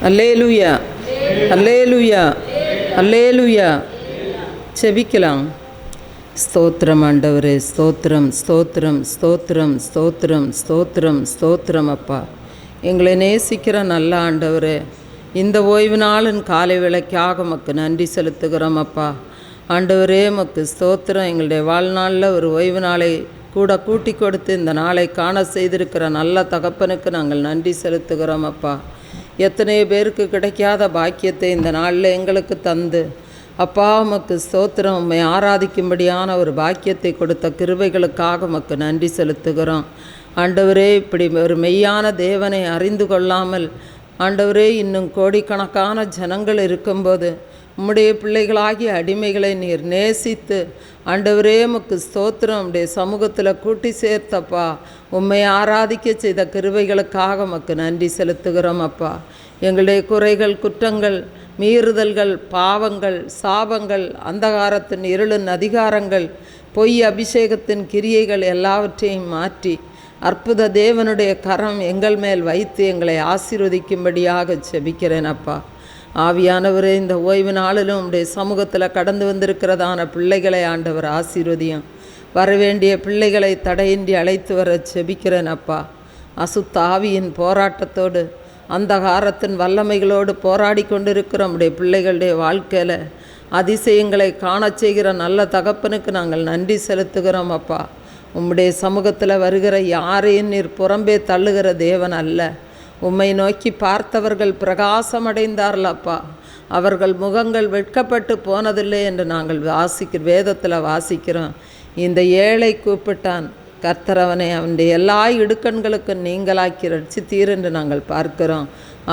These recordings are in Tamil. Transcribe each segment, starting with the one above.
அல்லேலூயா, அல்லேலூயா, அல்லேலூயா. செபிக்கலாம். ஸ்தோத்திரம் ஆண்டவரே, ஸ்தோத்திரம், ஸ்தோத்திரம், ஸ்தோத்திரம், ஸ்தோத்திரம், ஸ்தோத்திரம், ஸ்தோத்திரம். அப்பா, எங்களை நேசிக்கிற நல்ல ஆண்டவரே, இந்த ஓய்வு நாளின் காலை வேளைக்காக உமக்கு நன்றி செலுத்துகிறோம். அப்பா ஆண்டவரே, உமக்கு ஸ்தோத்திரம். எங்களுடைய வாழ்நாளில் ஒரு ஓய்வு நாளை கூட கூட்டி கொடுத்து இந்த நாளை காண செய்திருக்கிற நல்ல தகப்பனுக்கு நாங்கள் நன்றி செலுத்துகிறோம். அப்பா, எத்தனை பேருக்கு கிடைக்காத பாக்கியத்தை இந்த நாளில் எங்களுக்கு தந்து, அப்பா உமக்கு ஸ்தோத்திரம். உம்மை ஆராதிக்கும்படியான ஒரு பாக்கியத்தை கொடுத்த கிருபைகளுக்காக உமக்கு நன்றி செலுத்துகிறோம். ஆண்டவரே, இப்படி ஒரு மெய்யான தேவனை அறிந்து கொள்ளாமல் ஆண்டவரே இன்னும் கோடிக்கணக்கான ஜனங்கள் இருக்கும்போது உம்முடைய பிள்ளைகளாகிய அடிமைகளை நீர் நேசித்து ஆண்டவரே உமக்கு ஸ்தோத்திரம் உம்முடைய சமூகத்தில் கூட்டி சேர்த்தப்பா. உம்மை ஆராதிக்க செய்த கிருபைகளுக்காக உமக்கு நன்றி செலுத்துகிறோம். அப்பா, எங்களுடைய குறைகள், குற்றங்கள், மீறுதல்கள், பாவங்கள், சாபங்கள், அந்தகாரத்தின் இருளின் அதிகாரங்கள், பொய் அபிஷேகத்தின் கிரியைகள் எல்லாவற்றையும் மாற்றி அற்புத தேவனுடைய கரம் எங்கள் மேல் வைத்து எங்களை ஆசீர்வதிக்கும்படியாக செபிக்கிறேன். அப்பா, ஆவியானவரே, இந்த ஓய்வு நாளிலும் உடைய சமூகத்தில் கடந்து வந்திருக்கிறதான பிள்ளைகளை ஆண்டவர் ஆசீர்வதியும். வரவேண்டிய பிள்ளைகளை தடையின்றி அழைத்து வர செபிக்கிறேன். அப்பா, அசுத்த ஆவியின் போராட்டத்தோடு அந்தகாரத்தின் வல்லமைகளோடு போராடி கொண்டிருக்கிற உடைய பிள்ளைகளுடைய வாழ்க்கையில் அதிசயங்களை காண செய்கிற நல்ல தகப்பனுக்கு நாங்கள் நன்றி செலுத்துகிறோம். அப்பா, உம்முடைய சமூகத்தில் வருகிற யாரையும் நீர் புறம்பே தள்ளுகிற தேவன் அல்ல. உம்மை நோக்கி பார்த்தவர்கள் பிரகாசமடைந்தார்கள். அப்பா, அவர்கள் முகங்கள் வெட்கப்பட்டு போனதில்லை என்று நாங்கள் வேதத்தில் வாசிக்கிறோம். இந்த ஏழை கூப்பிட்டான், கர்த்தர் அவனை அவனுடைய எல்லா இடுக்கண்களுக்கும் நீங்களாக்கி ரட்சித்தீர் என்று நாங்கள் பார்க்கிறோம்.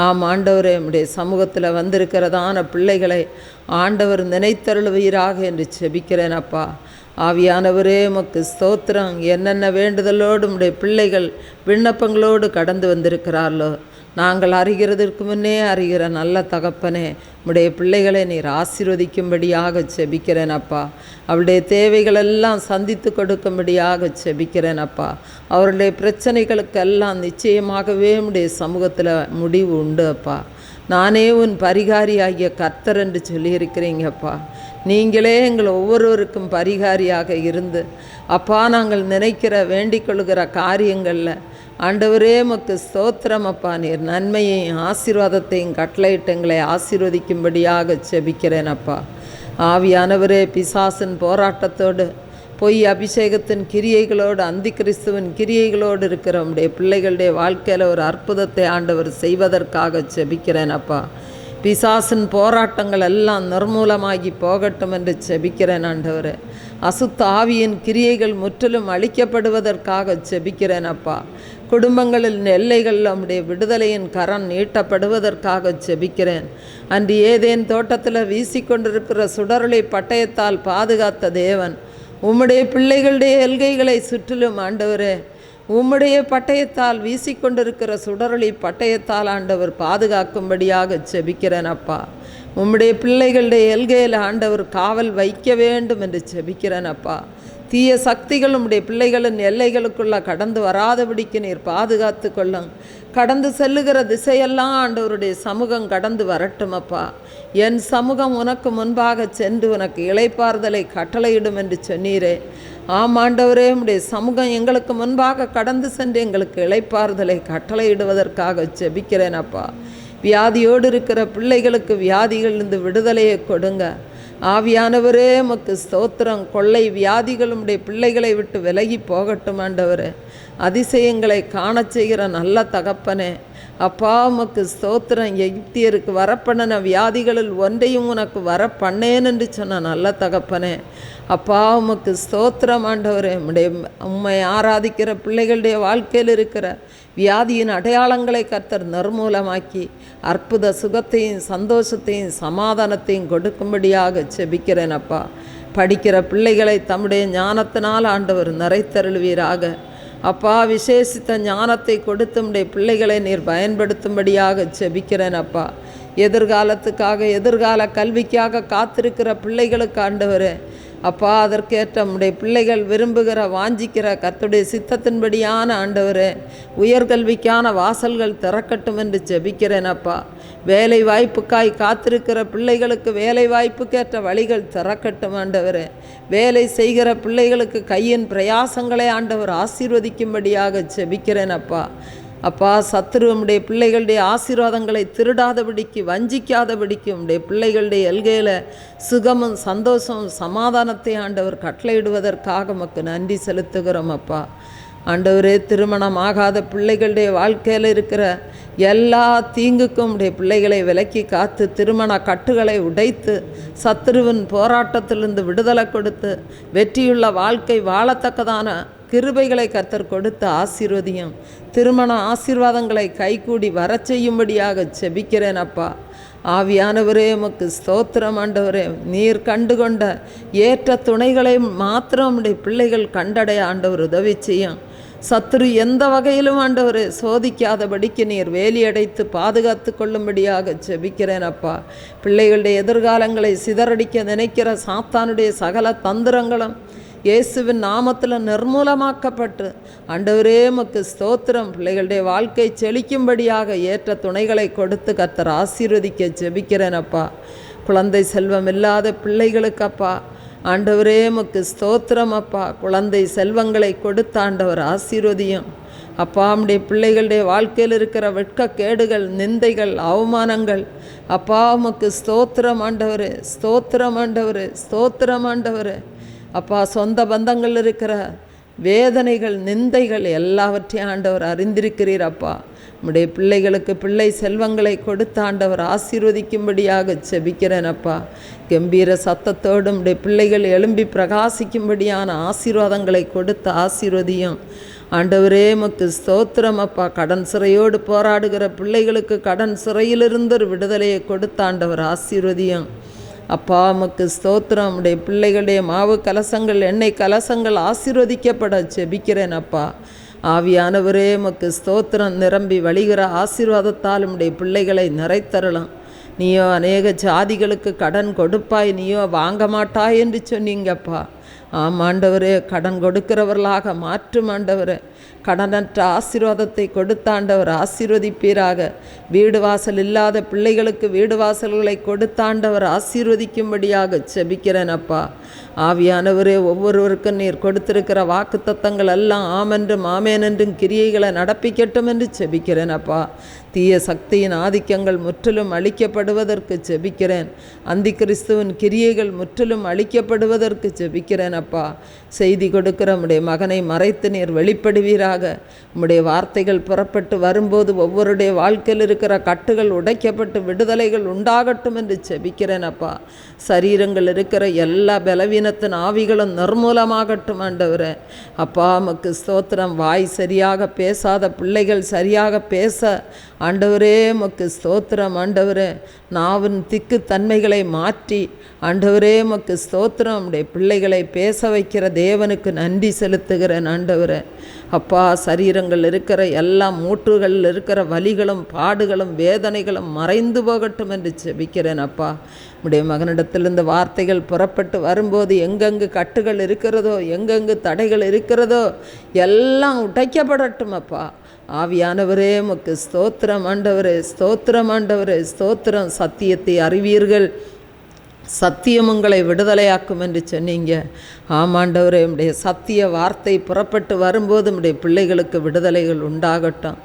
ஆம் ஆண்டவரே, நம்முடைய சமூகத்தில் வந்திருக்கிறதான பிள்ளைகளை ஆண்டவர் நினைத்தருளுவீராக என்று செபிக்கிறேன். அப்பா, ஆவியானவரே உமக்கு ஸ்தோத்திரம். என்னென்ன வேண்டுதலோடு உம்முடைய பிள்ளைகள் விண்ணப்பங்களோடு கடந்து வந்திருக்கிறார்களோ நாங்கள் அறிகிறதற்கு முன்னே அறிகிற நல்ல தகப்பனே, உம்முடைய பிள்ளைகளை நீர் ஆசீர்வதிக்கும்படியாக செபிக்கிறேன். அப்பா, அவருடைய தேவைகளெல்லாம் சந்தித்து கொடுக்கும்படியாக செபிக்கிறேன். அப்பா, அவருடைய பிரச்சனைகளுக்கெல்லாம் நிச்சயமாகவே உம்முடைய சமூகத்தில் முடிவு உண்டு. அப்பா, நானே உன் பரிகாரியாகிய கர்த்தர் என்று சொல்லியிருக்கிறீங்கப்பா. நீங்களே எங்கள் ஒவ்வொருவருக்கும் பரிகாரியாக இருந்து அப்பா, நாங்கள் நினைக்கிற வேண்டிக் கொள்கிற காரியங்களில் ஆண்டவரே உமக்கு ஸ்தோத்திரம். அப்பா, நீர் நன்மையையும் ஆசீர்வாதத்தையும் கட்டளையிட்டு எங்களை ஆசீர்வதிக்கும்படியாக செபிக்கிறேன். அப்பா, ஆவியானவரே, பிசாசின் போராட்டத்தோடு பொய் அபிஷேகத்தின் கிரியைகளோடு அந்தி கிறிஸ்துவின் கிரியைகளோடு இருக்கிற உம்முடைய பிள்ளைகளுடைய வாழ்க்கையில் ஒரு அற்புதத்தை ஆண்டவர் செய்வதற்காக செபிக்கிறேன். அப்பா, பிசாசின் போராட்டங்கள் எல்லாம் நிர்மூலமாகி போகட்டும் என்று செபிக்கிறேன். ஆண்டவரே, அசுத்த ஆவியின் கிரியைகள் முற்றிலும் அழிக்கப்படுவதற்காக செபிக்கிறேன். அப்பா, குடும்பங்களின் எல்லைகளில் நம்முடைய விடுதலையின் கரம் நீட்டப்படுவதற்காக செபிக்கிறேன். அன்று ஏதேன் தோட்டத்தில் வீசிக்கொண்டிருக்கிற சுடரொளி பட்டயத்தால் பாதுகாத்த தேவன் உம்முடைய பிள்ளைகளுடைய எல்கைகளை சுற்றிலும் ஆண்டவரே உம்முடைய பட்டயத்தால் வீசிக்கொண்டிருக்கிற சுடரொளி பட்டயத்தால் ஆண்டவர் பாதுகாக்கும்படியாக செபிக்கிறேன். அப்பா, உம்முடைய பிள்ளைகளுடைய எல்கையில் ஆண்டவர் காவல் வைக்க வேண்டும் என்று செபிக்கிறேன். அப்பா, தீய சக்திகள் உம்முடைய பிள்ளைகளின் எல்லைகளுக்குள்ள கடந்து வராதபடிக்கு நீர் பாதுகாத்து கொள்ளும். கடந்து செல்லுகிற திசையெல்லாம் ஆண்டவருடைய சமூகம் கடந்து வரட்டும். அப்பா, என் சமூகம் உனக்கு முன்பாக சென்று உனக்கு இளைப்பாறுதலை கட்டளையிடும் என்று சொன்னீரே. ஆம் ஆண்டவரே, உம்முடைய சமூகம் எங்களுக்கு முன்பாக கடந்து சென்று எங்களுக்கு இளைப்பாறுதலை கட்டளையிடுவதற்காக செபிக்கிறேன். அப்பா, வியாதியோடு இருக்கிற பிள்ளைகளுக்கு வியாதிகளிலிருந்து விடுதலையை கொடுங்க. ஆவியானவரே உமக்கு ஸ்தோத்திரம். கொள்ளை வியாதிகள் உம்முடைய பிள்ளைகளை விட்டு விலகி போகட்டும். ஆண்டவரே, அதிசயங்களை காண செய்கிற நல்ல தகப்பனே, அப்பா உமக்கு ஸ்தோத்திரம். எகிப்தியருக்கு வரப்பண்ணின வியாதிகளில் ஒன்றையும் உனக்கு வரப்பண்ணேன் என்று சொன்ன நல்ல தகப்பனே, அப்பா உமக்கு ஸ்தோத்திரம். ஆண்டவரே, உம்மை ஆராதிக்கிற பிள்ளைகளுடைய வாழ்க்கையில் இருக்கிற வியாதியின் அடையாளங்களை கர்த்தர் நிர்மூலமாக்கி அற்புத சுகத்தையும் சந்தோஷத்தையும் சமாதானத்தையும் கொடுக்கும்படியாக செபிக்கிறேன். அப்பா, படிக்கிற பிள்ளைகளை தம்முடைய ஞானத்தினால் ஆண்டவர் நிறைத்தருள்வீராக. அப்பா, விசேஷித்த ஞானத்தை கொடுத்து உம்முடைய பிள்ளைகளை நீர் பயன்படுத்தும்படியாக செபிக்கிறேன். அப்பா, எதிர்காலத்துக்காக எதிர்கால கல்விக்காக காத்திருக்கிற பிள்ளைகளுக்கு ஆண்டவரே அப்பா அதற்கேற்ற நம்முடைய பிள்ளைகள் விரும்புகிற வாஞ்சிக்கிற கர்த்தருடைய சித்தத்தின்படியான ஆண்டவரே உயர்கல்விக்கான வாசல்கள் திறக்கட்டும் என்று ஜெபிக்கிறேன் அப்பா. வேலை வாய்ப்புக்காய் காத்திருக்கிற பிள்ளைகளுக்கு வேலை வாய்ப்புக்கேற்ற வழிகள் திறக்கட்டும் ஆண்டவரே. வேலை செய்கிற பிள்ளைகளுக்கு கையின் பிரயாசங்களை ஆண்டவர் ஆசீர்வதிக்கும்படியாக ஜெபிக்கிறேன் அப்பா. அப்பா சத்துரு நம்முடைய பிள்ளைகளுடைய ஆசீர்வாதங்களை திருடாதபடிக்கு வஞ்சிக்காதபடிக்கு நம்முடைய பிள்ளைகளுடைய எல்கையில் சுகமும் சந்தோஷமும் சமாதானத்தை ஆண்டவர் கட்டளையிடுவதற்காக உமக்கு நன்றி செலுத்துகிறோம் அப்பா. ஆண்டவரே திருமணம் ஆகாத பிள்ளைகளுடைய வாழ்க்கையில் இருக்கிற எல்லா தீங்குக்கும் உடைய பிள்ளைகளை விலக்கி காத்து திருமண கட்டுகளை உடைத்து சத்துருவின் போராட்டத்திலிருந்து விடுதலை கொடுத்து வெற்றியுள்ள வாழ்க்கை வாழத்தக்கதான கிருபைகளை கர்த்தர் கொடுத்து ஆசீர்வதியும். திருமண ஆசீர்வாதங்களை கைகூடி வரச் செய்யும்படியாக செபிக்கிறேன் அப்பா. ஆவியானவரே உமக்கு ஸ்தோத்திரம் ஆண்டவரே. நீர் கண்டுகொண்ட ஏற்ற துணைகளை மாத்திரம் உடைய பிள்ளைகள் கண்டடைய ஆண்டவர் உதவி செய்யும். சத்துரு எந்த வகையிலும் ஆண்டவரே சோதிக்காதபடிக்கு நீர் வேலியடைத்து பாதுகாத்து கொள்ளும்படியாக ஜெபிக்கிறேன் அப்பா. பிள்ளைகளுடைய எதிர்காலங்களை சிதறடிக்க நினைக்கிற சாத்தானுடைய சகல தந்திரங்களும் இயேசுவின் நாமத்தில் நிர்மூலமாக்கப்பட்டு ஆண்டவரே உமக்கு ஸ்தோத்திரம். பிள்ளைகளுடைய வாழ்க்கை செழிக்கும்படியாக ஏற்ற துணைகளை கொடுத்து கர்த்தர் ஆசீர்வதிக்க ஜெபிக்கிறேன் அப்பா. குழந்தை செல்வம் இல்லாத பிள்ளைகளுக்கு அப்பா ஆண்டவரே உமக்கு ஸ்தோத்திரம் அப்பா. குழந்தை செல்வங்களை கொடுத்த ஆண்டவர் ஆசீர்வதியும் அப்பா. நம்முடைய பிள்ளைகளுடைய வாழ்க்கையில் இருக்கிற வெட்கக்கேடுகள் நிந்தைகள் அவமானங்கள் அப்பா உமக்கு ஸ்தோத்திரம் ஆண்டவரே, ஸ்தோத்திரம் ஆண்டவரே, ஸ்தோத்திரம் ஆண்டவரே. அப்பா சொந்த பந்தங்கள் இருக்கிற வேதனைகள் நிந்தைகள் எல்லாவற்றையும் ஆண்டவர் அறிந்திருக்கிறீர் அப்பா. நம்முடைய பிள்ளைகளுக்கு பிள்ளை செல்வங்களை கொடுத்த ஆண்டவர் ஆசீர்வதிக்கும்படியாக செபிக்கிறேன் அப்பா. கம்பீர சத்தத்தோடு நம்முடைய பிள்ளைகள் எழும்பி பிரகாசிக்கும்படியான ஆசீர்வாதங்களை கொடுத்து ஆசீர்வதியும் ஆண்டவரே உமக்கு ஸ்தோத்திரம் அப்பா. கடன் சிறையோடு போராடுகிற பிள்ளைகளுக்கு கடன் சிறையிலிருந்து ஒரு விடுதலையை கொடுத்த ஆண்டவர் ஆசீர்வதியும் அப்பா. உமக்கு ஸ்தோத்திரம். நம்முடைய பிள்ளைகளுடைய மாவு கலசங்கள் எண்ணெய் கலசங்கள் ஆசீர்வதிக்கப்பட ஜெபிக்கிறேன் அப்பா. ஆவியானவரே உமக்கு ஸ்தோத்திரம். நிரம்பி வழிகிற ஆசீர்வாதத்தால் நம்முடைய பிள்ளைகளை நிறைத்தரலாம். நீயோ அநேக ஜாதிகளுக்கு கடன் கொடுப்பாய், நீயோ வாங்க மாட்டாய் என்று சொன்னீங்கப்பா. ஆமாண்டவரே, கடன் கொடுக்கிறவர்களாக மாற்றும் ஆண்டவரே. கடனற்ற ஆசீர்வாதத்தை கொடுத்தாண்டவர் ஆசீர்வதிப்பீராக. வீடு வாசல் இல்லாத பிள்ளைகளுக்கு வீடு வாசல்களை கொடுத்தாண்டவர் ஆசீர்வதிக்கும்படியாக செபிக்கிறேன் அப்பா. ஆவியானவரே, ஒவ்வொருவருக்கும் நீர் கொடுத்திருக்கிற வாக்குத்தத்தங்கள் எல்லாம் ஆமென்றும் ஆமேன் என்றும் கிரியைகளை நடப்பிக்கட்டும் என்று செபிக்கிறேன் அப்பா. தீய சக்தியின் ஆதிக்கங்கள் முற்றிலும் அழிக்கப்படுவதற்கு ஜெபிக்கிறேன். அந்தி கிறிஸ்துவின் கிரியைகள் முற்றிலும் அழிக்கப்படுவதற்கு ஜெபிக்கிறேன் அப்பா. செய்தி கொடுக்கிற உம்முடைய மகனை மறைத்து நீர் வெளிப்படுவீராக. உம்முடைய வார்த்தைகள் புறப்பட்டு வரும்போது ஒவ்வொருடைய வாழ்க்கையில் இருக்கிற கட்டுகள் உடைக்கப்பட்டு விடுதலைகள் உண்டாகட்டும் என்று ஜெபிக்கிறேன் அப்பா. சரீரங்கள் இருக்கிற எல்லா பலவீனத்தின் ஆவிகளும் நிர்மூலமாகட்டும் ஆண்டவரே. அப்பா உமக்கு ஸ்தோத்திரம். வாய் சரியாக பேசாத பிள்ளைகள் சரியாக பேச ஆண்டவரே உமக்கு ஸ்தோத்திரம். ஆண்டவரே, நாவின் திக்கு தன்மைகளை மாற்றி ஆண்டவரே உமக்கு ஸ்தோத்திரம். நம்முடைய பிள்ளைகளை பேச வைக்கிற தேவனுக்கு நன்றி செலுத்துகிறேன் ஆண்டவரே. அப்பா, சரீரங்கள் இருக்கிற எல்லா மூட்டுகளில் இருக்கிற வலிகளும் பாடுகளும் வேதனைகளும் மறைந்து போகட்டும் என்று ஜெபிக்கிறேன் அப்பா. உடைய மகனிடத்திலிருந்து வார்த்தைகள் புறப்பட்டு வரும்போது எங்கெங்கு கட்டுகள் இருக்கிறதோ எங்கெங்கு தடைகள் இருக்கிறதோ எல்லாம் உடைக்கப்படட்டும் அப்பா. ஆவியானவரே உமக்கு ஸ்தோத்திரம் ஆண்டவரே, ஸ்தோத்திரம் ஆண்டவரே, ஸ்தோத்திரம். சத்தியத்தை அறிவீர்கள், சத்தியம் உங்களை விடுதலையாக்கும் என்று சொன்னீங்க. ஆமாண்டவரே, உம்முடைய சத்திய வார்த்தை புறப்பட்டு வரும்போது உம்முடைய பிள்ளைகளுக்கு விடுதலைகள் உண்டாகட்டும்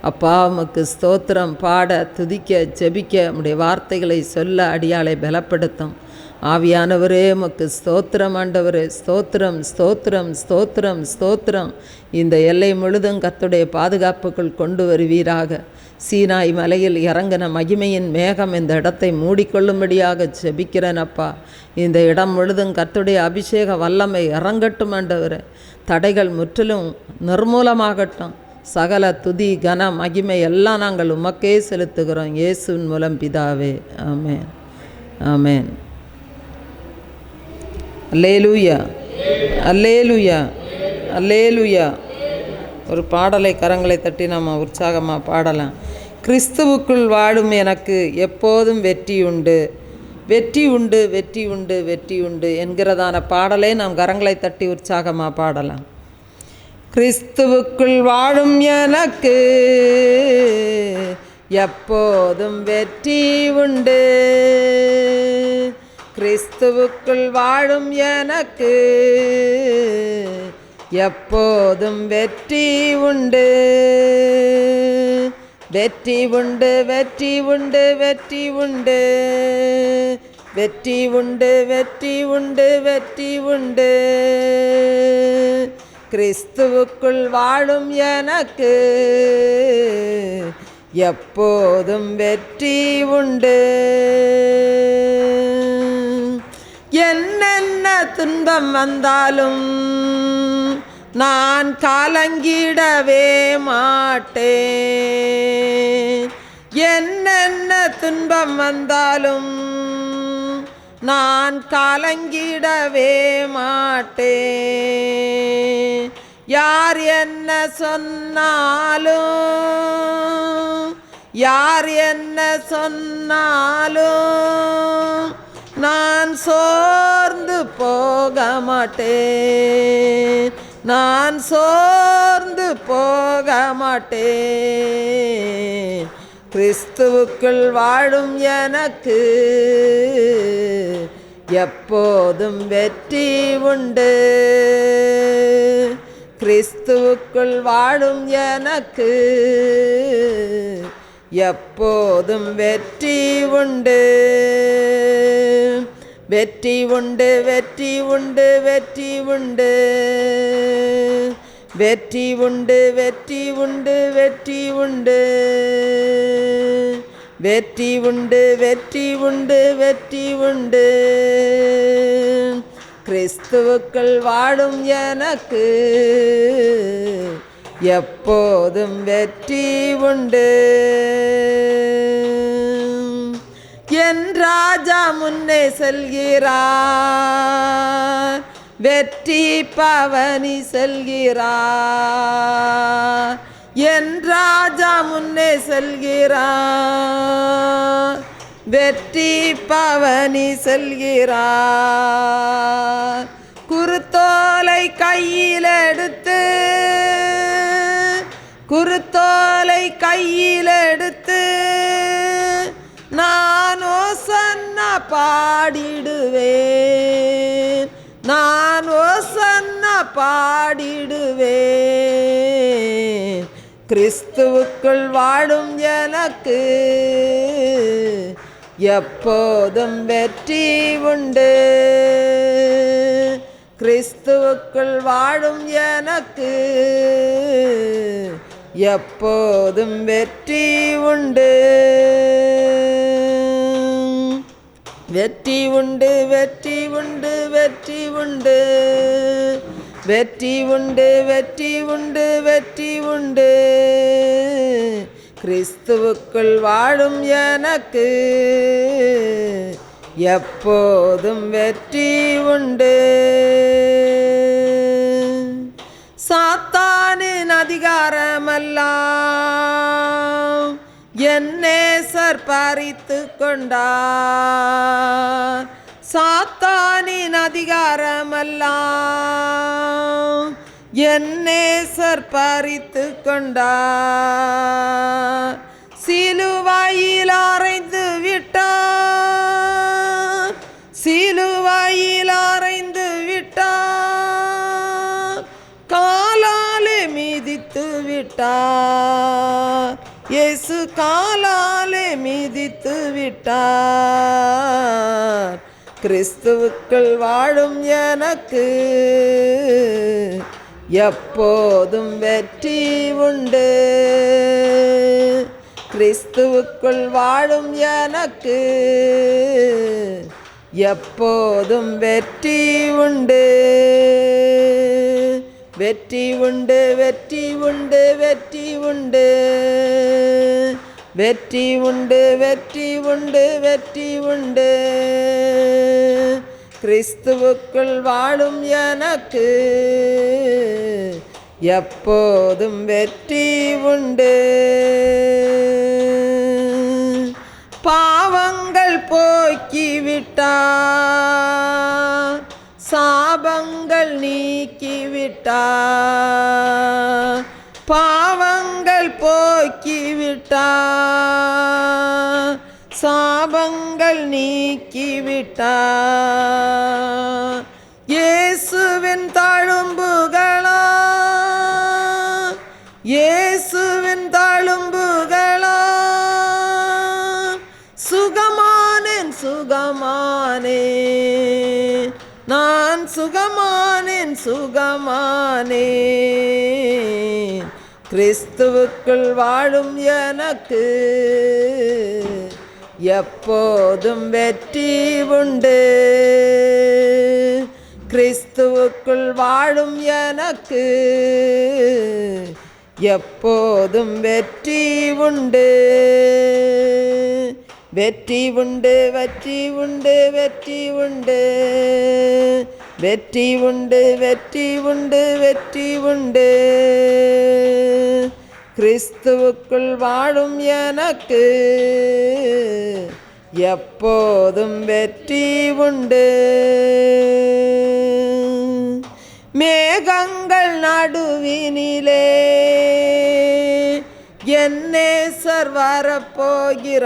அப்பா. உமக்கு ஸ்தோத்திரம். பாட துதிக்க ஜெபிக்க உம்முடைய வார்த்தைகளை சொல்ல அடியாளை பலப்படுத்தும் ஆவியானவரே. உமக்கு ஸ்தோத்திரம் ஆண்டவரே, ஸ்தோத்திரம், ஸ்தோத்திரம், ஸ்தோத்திரம், ஸ்தோத்திரம். இந்த எல்லை முழுதும் கர்த்தருடைய பாதுகாப்புக்குள் கொண்டு வருவீராக. சீனாய் மலையில் இறங்கின மகிமையின் மேகம் இந்த இடத்தை மூடிக்கொள்ளும்படியாக ஜெபிக்கிறேன் அப்பா. இந்த இடம் முழுதும் கர்த்தருடைய அபிஷேக வல்லமை இறங்கட்டும் ஆண்டவரே. தடைகள் முற்றிலும் நிர்மூலமாகட்டும். சகல துதி கன மகிமை எல்லாம் நாங்கள் உமக்கே செலுத்துகிறோம் இயேசுவின் மூலம் பிதாவே. ஆமேன், ஆமேன். அல்லேலூயா, அல்லேலூயா, அல்லேலூயா. ஒரு பாடலை கரங்களை தட்டி நம்ம உற்சாகமாக பாடலாம். கிறிஸ்துவுக்குள் வாழும் எனக்கு எப்போதும் வெற்றி உண்டு. வெற்றி உண்டு, வெற்றி உண்டு, வெற்றி உண்டு என்கிறதான பாடலை நாம் கரங்களை தட்டி உற்சாகமாக பாடலாம். கிறிஸ்துவுக்குள் வாழும் எனக்கு எப்போதும் வெற்றி உண்டு. கிறிஸ்துவுக்குள் வாழும் எனக்கு எப்போதும் வெற்றி உண்டு. வெற்றி உண்டு, வெற்றி உண்டு, வெற்றி உண்டு, வெற்றி உண்டு, வெற்றி உண்டு, வெற்றி உண்டு. கிறிஸ்துவுக்குள் வாழும் எனக்கு எப்போதும் வெற்றி உண்டு. என்னென்ன துன்பம் வந்தாலும் நான் கலங்கிடவே மாட்டேன். என்னென்ன துன்பம் வந்தாலும் நான் கலங்கிடவே மாட்டேன். யார் என்ன சொன்னாலும், யார் என்ன சொன்னாலும் நான் சோர்ந்து போக மாட்டேன். நான் சோர்ந்து போக மாட்டேன். கிறிஸ்துவுக்குள் வாழும் எனக்கு எப்போதும் வெற்றி உண்டு. கிறிஸ்துவுக்குள் வாழும் எனக்கு எப்போதும் வெற்றி உண்டு. வெற்றி உண்டு, வெற்றி உண்டு, வெற்றி உண்டு, வெற்றி உண்டு, வெற்றி உண்டு, வெற்றி உண்டு, வெற்றி உண்டு, வெற்றி உண்டு, வெற்றி உண்டு. கிறிஸ்துவுக்குள் வாழும் எனக்கு எப்போதும் வெற்றி உண்டு. என் ராஜா முன்னே செல்கிறார், வெற்றி பவனி செல்கிறார். என் ராஜா முன்னே செல்கிறார், வெற்றி பவனி செல்கிறார். குருத்தோலை கையில் எடுத்து, குருத்தோலை கையில் எடுத்து நான் ஓசன்னா பாடிடுவேன். நான் ஓசன்னா பாடிடுவேன். கிறிஸ்துவுக்குள் வாழும் எனக்கு எப்போதும் வெற்றி உண்டு. கிறிஸ்துவுக்குள் வாழும் எனக்கு எப்போதும் வெற்றி உண்டு. வெற்றி உண்டு, வெற்றி உண்டு, வெற்றி உண்டு, வெற்றி உண்டு, வெற்றி உண்டு, வெற்றி உண்டு. கிறிஸ்துவுக்குள் வாழும் எனக்கு எப்போதும் வெற்றி உண்டு. சாத்தானின் அதிகாரமெல்லாம் என் நேசர் பறித்து கொண்டார். சாத்தானின் அதிகாரமெல்லாம் என் நேசர் பறித்து கொண்டார். சிலுவையில் அறைந்து விட்டார், சிலுவையில் அறைந்து விட்டார். காலாலே மிதித்து விட்டார், இயேசு காலாலே மிதித்து விட்டார். கிறிஸ்துவுக்குள் வாழும் எனக்கு எப்போதும் வெற்றி உண்டு. கிறிஸ்துவுக்குள் வாழும் எனக்கு எப்போதும் வெற்றி உண்டு. வெற்றி உண்டு, வெற்றி உண்டு, வெற்றி உண்டு, வெற்றி உண்டு, வெற்றி உண்டு, வெற்றி உண்டு. கிறிஸ்துவுக்குள் வாழும் எனக்கு எப்போதும் வெற்றி உண்டு. பாவங்கள் போக்கிவிட விட்டார், சாபங்கள் நீக்கிவிட்டார், பாவங்கள் போக்கிவிட்டார், சாபங்கள் நீக்கிவிட்டார். இயேசுவின் தழும்புகளா, இயேசுவின் தழும்புகளா, சுகமானேன் சுகமானேன், நான் சுகமானேன் சுகமானேன். கிறிஸ்துவுக்குள் வாழும் எனக்கு எப்போதும் வெற்றி உண்டு. கிறிஸ்துவுக்குள் வாழும் எனக்கு எப்போதும் வெற்றி உண்டு. வெற்றி உண்டு, வெற்றி உண்டு, வெற்றி உண்டு, வெற்றி உண்டு, வெற்றி உண்டு, வெற்றி உண்டு. கிறிஸ்துவுக்குள் வாழும் எனக்கு எப்போதும் வெற்றி உண்டு. மேகங்கள் நடுவினிலே என் நேசர் வரப்போகிறார்.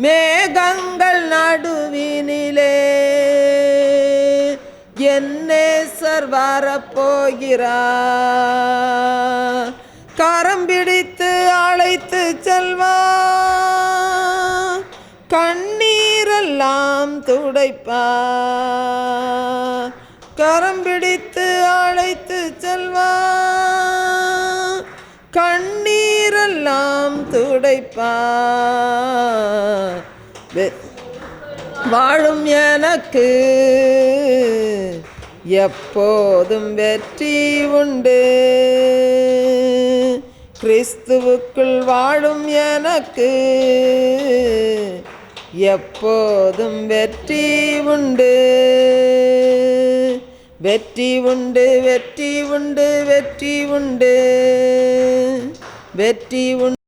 மேகங்கள் நடுவினிலே என் நேசர் வரப்போகிறார். கரம் பிடித்து அழைத்து செல்வார், கண்ணீரெல்லாம் துடைப்பார். கரம் பிடித்து அழைத்து செல்வார், கண்ணீரெல்லாம் துடைப்பார். வாழும் எனக்கு எப்போதும் வெற்றி உண்டு. கிறிஸ்துவுக்குள் வாழும் எனக்கு எப்போதும் வெற்றி உண்டு. வெற்றி உண்டு, வெற்றி உண்டு, வெற்றி உண்டு, வெற்றி உண்டு.